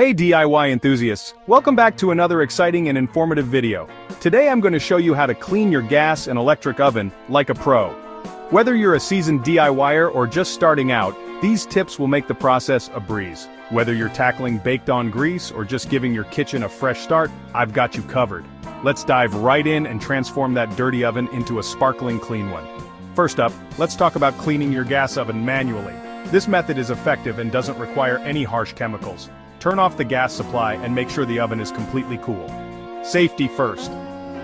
Hey DIY enthusiasts, welcome back to another exciting and informative video. Today I'm going to show you how to clean your gas and electric oven like a pro. Whether you're a seasoned DIYer or just starting out, these tips will make the process a breeze. Whether you're tackling baked-on grease or just giving your kitchen a fresh start, I've got you covered. Let's dive right in and transform that dirty oven into a sparkling clean one. First up, let's talk about cleaning your gas oven manually. This method is effective and doesn't require any harsh chemicals. Turn off the gas supply and make sure the oven is completely cool. Safety first.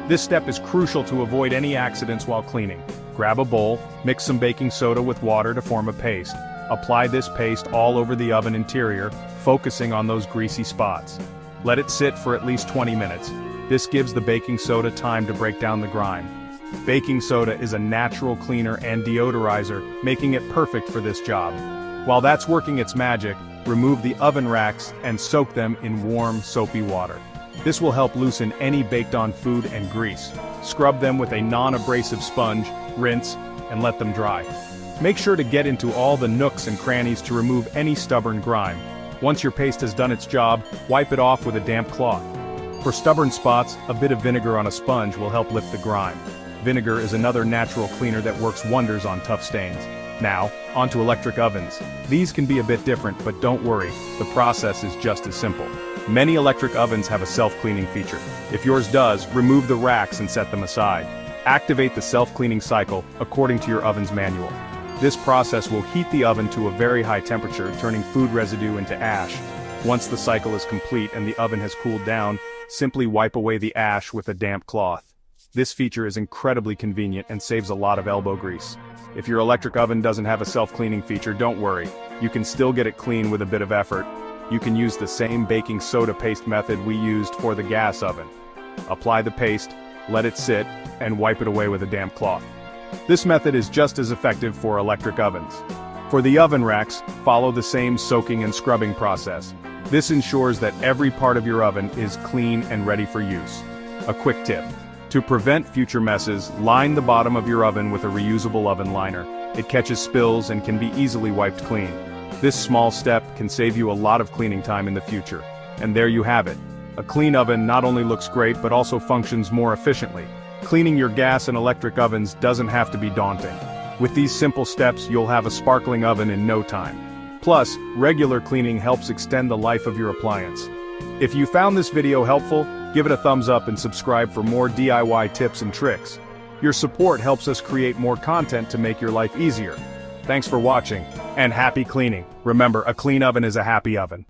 This step is crucial to avoid any accidents while cleaning. Grab a bowl, mix some baking soda with water to form a paste. Apply this paste all over the oven interior, focusing on those greasy spots. Let it sit for at least 20 minutes. This gives the baking soda time to break down the grime. Baking soda is a natural cleaner and deodorizer, making it perfect for this job. While that's working its magic, remove the oven racks and soak them in warm, soapy water. This will help loosen any baked-on food and grease. Scrub them with a non-abrasive sponge, rinse, and let them dry. Make sure to get into all the nooks and crannies to remove any stubborn grime. Once your paste has done its job, wipe it off with a damp cloth. For stubborn spots, a bit of vinegar on a sponge will help lift the grime. Vinegar is another natural cleaner that works wonders on tough stains. Now, onto electric ovens. These can be a bit different, but don't worry, the process is just as simple. Many electric ovens have a self-cleaning feature. If yours does, remove the racks and set them aside. Activate the self-cleaning cycle according to your oven's manual. This process will heat the oven to a very high temperature, turning food residue into ash. Once the cycle is complete and the oven has cooled down, simply wipe away the ash with a damp cloth. This feature is incredibly convenient and saves a lot of elbow grease. If your electric oven doesn't have a self-cleaning feature, don't worry. You can still get it clean with a bit of effort. You can use the same baking soda paste method we used for the gas oven. Apply the paste, let it sit, and wipe it away with a damp cloth. This method is just as effective for electric ovens. For the oven racks, follow the same soaking and scrubbing process. This ensures that every part of your oven is clean and ready for use. A quick tip. To prevent future messes, line the bottom of your oven with a reusable oven liner. It catches spills and can be easily wiped clean. This small step can save you a lot of cleaning time in the future. And there you have it. A clean oven not only looks great but also functions more efficiently. Cleaning your gas and electric ovens doesn't have to be daunting. With these simple steps, you'll have a sparkling oven in no time. Plus, regular cleaning helps extend the life of your appliance. If you found this video helpful, give it a thumbs up and subscribe for more DIY tips and tricks. Your support helps us create more content to make your life easier. Thanks for watching, and happy cleaning. Remember, a clean oven is a happy oven.